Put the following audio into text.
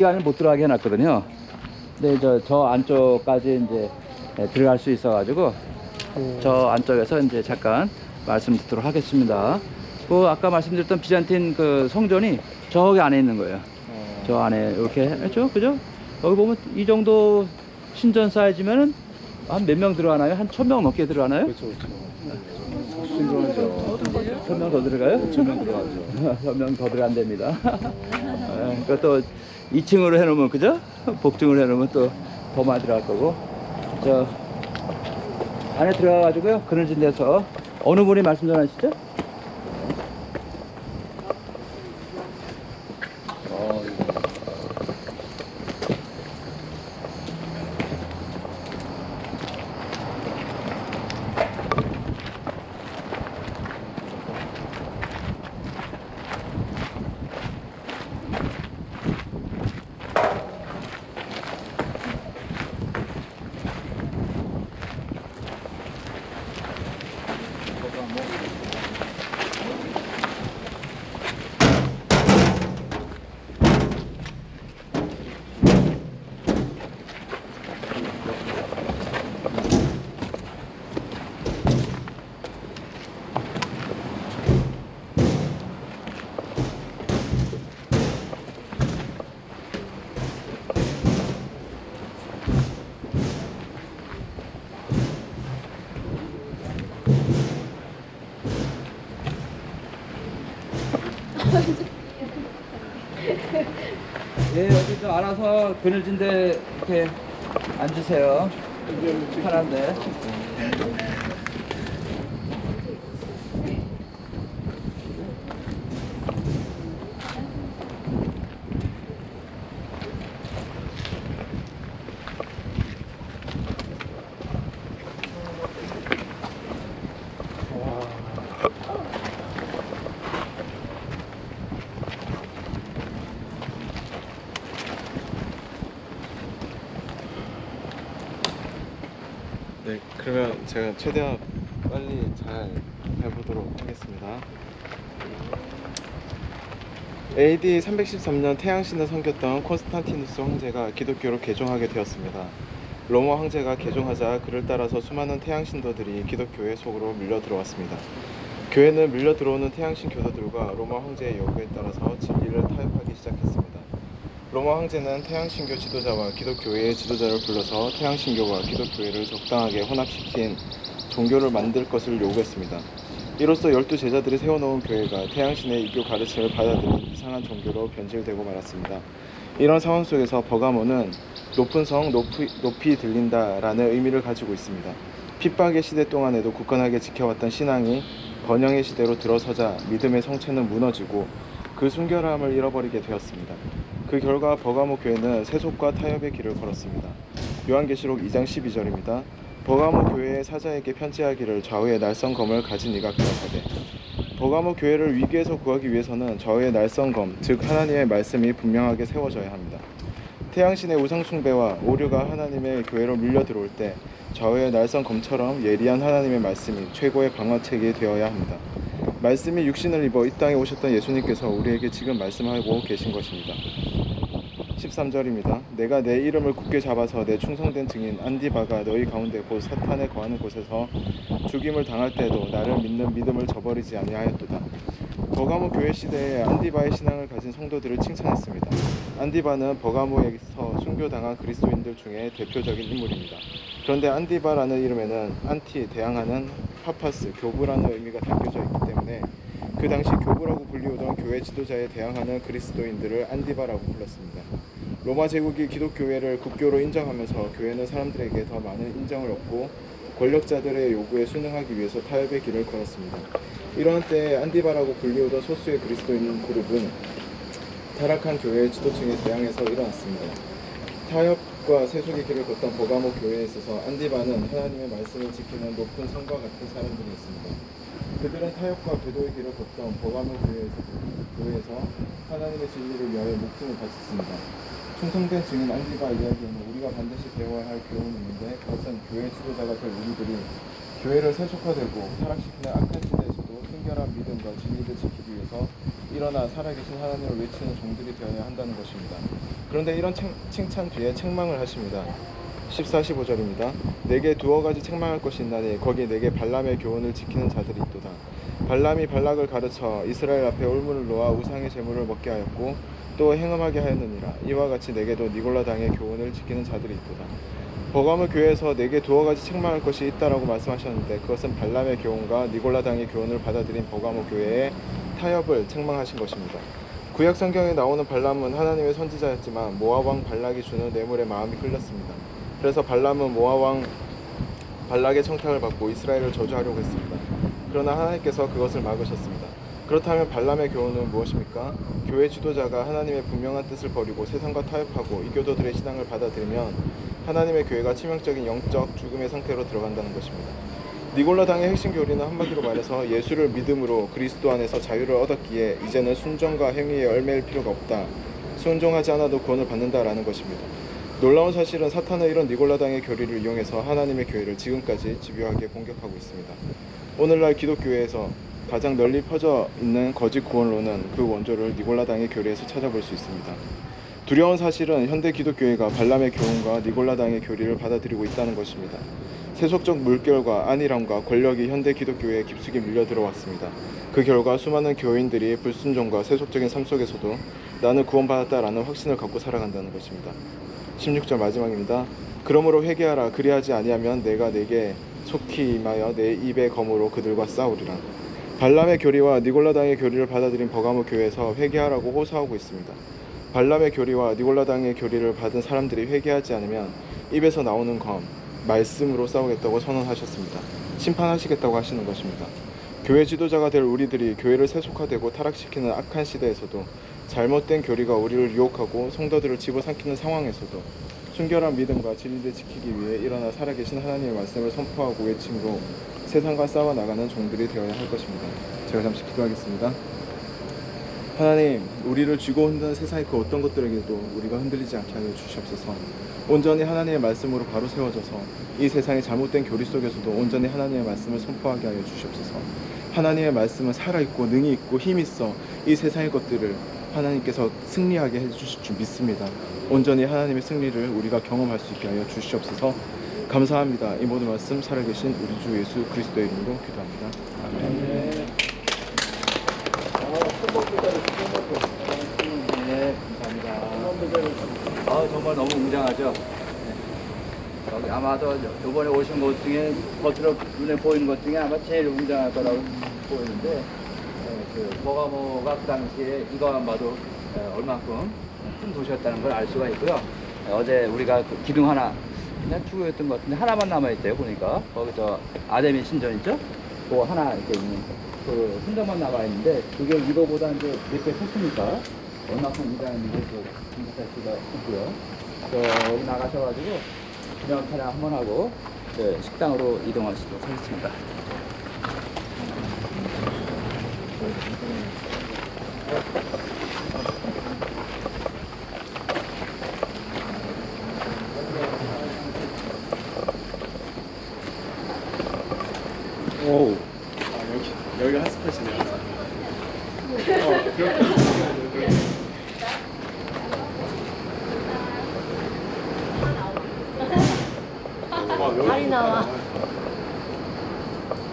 이 안에 못 들어가게 해놨거든요. 근데 저 안쪽까지 이제 들어갈 수 있어가지고 저 안쪽에서 이제 잠깐 말씀 듣도록 하겠습니다. 그 아까 말씀드렸던 비잔틴 그 성전이 저기 안에 있는 거예요. 저 안에 이렇게 했죠, 그죠? 여기 보면 이 정도 신전 사이즈면은 한 몇 명 들어가나요? 한 1000명 넘게 들어가나요? 그렇죠, 그렇죠. 신기하죠. 1000명 더 들어가요? 1000명 들어가죠. 1000명 더 들어간답니다. 그것도 2층으로 해놓으면, 그죠? 복층으로 해놓으면 또 더 많이 들어갈 거고. 저 안에 들어가가지고요, 그늘진 데서 어느 분이 말씀 전하시죠? 예, 여기 좀 알아서 그늘진 데 이렇게 앉으세요. 편한데. 네, 그러면 제가 최대한 빨리 잘 해보도록 하겠습니다. AD 313년 태양신을 섬겼던 콘스탄티누스 황제가 기독교로 개종하게 되었습니다. 로마 황제가 개종하자 그를 따라서 수많은 태양신도들이 기독교의 속으로 밀려 들어왔습니다. 교회는 밀려 들어오는 태양신 교도들과 로마 황제의 요구에 따라서 진리를 타협하기 시작했습니다. 로마 황제는 태양신교 지도자와 기독교회의 지도자를 불러서 태양신교와 기독교회를 적당하게 혼합시킨 종교를 만들 것을 요구했습니다. 이로써 12제자들이 세워놓은 교회가 태양신의 이교 가르침을 받아들인 이상한 종교로 변질되고 말았습니다. 이런 상황 속에서 버가모는 높은 성 높이 들린다라는 의미를 가지고 있습니다. 핍박의 시대 동안에도 굳건하게 지켜왔던 신앙이 번영의 시대로 들어서자 믿음의 성체는 무너지고 그 순결함을 잃어버리게 되었습니다. 그 결과 버가모 교회는 세속과 타협의 길을 걸었습니다. 요한계시록 2장 12절입니다. 버가모 교회의 사자에게 편지하기를 좌우의 날성검을 가진 이가 기록하되. 버가모 교회를 위기에서 구하기 위해서는 좌우의 날성검, 즉 하나님의 말씀이 분명하게 세워져야 합니다. 태양신의 우상 숭배와 오류가 하나님의 교회로 밀려 들어올 때 좌우의 날성검처럼 예리한 하나님의 말씀이 최고의 방어책이 되어야 합니다. 말씀이 육신을 입어 이 땅에 오셨던 예수님께서 우리에게 지금 말씀하고 계신 것입니다. 13절입니다. 내가 내 이름을 굳게 잡아서 내 충성된 증인 안디바가 너희 가운데 곧 사탄에 거하는 곳에서 죽임을 당할 때에도 나를 믿는 믿음을 저버리지 아니하였도다. 버가모 교회 시대에 안디바의 신앙을 가진 성도들을 칭찬했습니다. 안디바는 버가모에서 순교당한 그리스도인들 중에 대표적인 인물입니다. 그런데 안디바라는 이름에는 안티, 대항하는, 파파스, 교부라는 의미가 담겨져 있기 때문에 그 당시 교부라고 불리우던 교회 지도자에 대항하는 그리스도인들을 안디바라고 불렀습니다. 로마 제국이 기독교회를 국교로 인정하면서 교회는 사람들에게 더 많은 인정을 얻고 권력자들의 요구에 순응하기 위해서 타협의 길을 걸었습니다. 이러한 때에 안디바라고 불리우던 소수의 그리스도인 그룹은 타락한 교회의 지도층에 대항해서 일어났습니다. 타협과 세속의 길을 걷던 버가모 교회에 있어서 안디바는 하나님의 말씀을 지키는 높은 성과 같은 사람들이었습니다. 그들은 타협과 배도의 길을 걷던 버가모 교회에서 하나님의 진리를 위하여 목숨을 바쳤습니다. 충성된 증인 안디바 이야기에는 우리가 반드시 배워야 할 교훈이 있는데 그것은 교회 지도자가 될 우리들이 교회를 세속화되고 타락시키는 악한 시대에서도 순결한 믿음과 진리를 지키기 위해서 일어나 살아계신 하나님을 외치는 종들이 되어야 한다는 것입니다. 그런데 이런 칭찬 뒤에 책망을 하십니다. 14, 15절입니다. 내게 두어 가지 책망할 것이 있나니 거기 내게 발람의 교훈을 지키는 자들이 있도다. 발람이 발락을 가르쳐 이스라엘 앞에 올무를 놓아 우상의 제물을 먹게 하였고 또 행음하게 하였느니라. 이와 같이 내게도 니골라 당의 교훈을 지키는 자들이 있도다. 버가모 교회에서 내게 두어 가지 책망할 것이 있다라고 말씀하셨는데 그것은 발람의 교훈과 니골라 당의 교훈을 받아들인 버가모 교회의 타협을 책망하신 것입니다. 구약 성경에 나오는 발람은 하나님의 선지자였지만 모압 왕 발락이 주는 뇌물에 마음이 끌렸습니다. 그래서 발람은 모압 왕 발락의 청탁을 받고 이스라엘을 저주하려고 했습니다. 그러나 하나님께서 그것을 막으셨습니다. 그렇다면 발람의 교훈은 무엇입니까? 교회 지도자가 하나님의 분명한 뜻을 버리고 세상과 타협하고 이교도들의 신앙을 받아들이면 하나님의 교회가 치명적인 영적 죽음의 상태로 들어간다는 것입니다. 니골라 당의 핵심 교리는 한마디로 말해서 예수를 믿음으로 그리스도 안에서 자유를 얻었기에 이제는 순종과 행위에 얽매일 필요가 없다. 순종하지 않아도 구원을 받는다라는 것입니다. 놀라운 사실은 사탄은 이런 니골라 당의 교리를 이용해서 하나님의 교회를 지금까지 집요하게 공격하고 있습니다. 오늘날 기독교회에서 가장 널리 퍼져 있는 거짓 구원론은 그 원조를 니골라 당의 교리에서 찾아볼 수 있습니다. 두려운 사실은 현대 기독교회가 발람의 교훈과 니골라 당의 교리를 받아들이고 있다는 것입니다. 세속적 물결과 안일함과 권력이 현대 기독교회에 깊숙이 밀려 들어왔습니다. 그 결과 수많은 교인들이 불순종과 세속적인 삶 속에서도 나는 구원받았다라는 확신을 갖고 살아간다는 것입니다. 16절 마지막입니다. 그러므로 회개하라. 그리하지 아니하면 내가 네게 속히 임하여 내 입의 검으로 그들과 싸우리라. 발람의 교리와 니골라 당의 교리를 받아들인 버가모 교회에서 회개하라고 호소하고 있습니다. 발람의 교리와 니골라 당의 교리를 받은 사람들이 회개하지 않으면 입에서 나오는 검, 말씀으로 싸우겠다고 선언하셨습니다. 심판하시겠다고 하시는 것입니다. 교회 지도자가 될 우리들이 교회를 세속화되고 타락시키는 악한 시대에서도 잘못된 교리가 우리를 유혹하고 성도들을 집어삼키는 상황에서도 순결한 믿음과 진리를 지키기 위해 일어나 살아계신 하나님의 말씀을 선포하고 외침으로 세상과 싸워 나가는 종들이 되어야 할 것입니다. 제가 잠시 기도하겠습니다. 하나님, 우리를 쥐고 흔드는 세상의 그 어떤 것들에게도 우리가 흔들리지 않게 하여 주시옵소서. 온전히 하나님의 말씀으로 바로 세워져서 이 세상의 잘못된 교리 속에서도 온전히 하나님의 말씀을 선포하게 하여 주시옵소서. 하나님의 말씀은 살아있고 능히 있고 힘이 있어 이 세상의 것들을 하나님께서 승리하게 해주실 줄 믿습니다. 온전히 하나님의 승리를 우리가 경험할 수 있게 하여 주시옵소서. 감사합니다. 이 모든 말씀 살아계신 우리 주 예수 그리스도의 이름으로 기도합니다. 아멘. 네, 감사합니다. 정말 너무 웅장하죠. 여기 아마도 이번에 오신 것 중에 겉으로 눈에 보이는 것 중에 아마 제일 웅장할 거라고 보이는데, 그 버가모가 그 당시에 이거만 봐도 얼마큼 큰 도시였다는 걸 알 수가 있고요. 어제 우리가 그 기둥 하나 그냥 추구했던 것 같은데 하나만 남아있대요. 보니까 거기서 아데미 신전 있죠? 그거 하나 이렇게 있는 그 흔적만 남아있는데 그게 이거보다 이제 몇 배 컸으니까 얼마큼 웅장했는지 생각할 수가 있고요. 여기 나가셔가지고 기념 촬영 한번 하고 식당으로 이동하시도록 하겠습니다. 오. 여기가 핫스팟이네요. 그렇게. 많이 나와.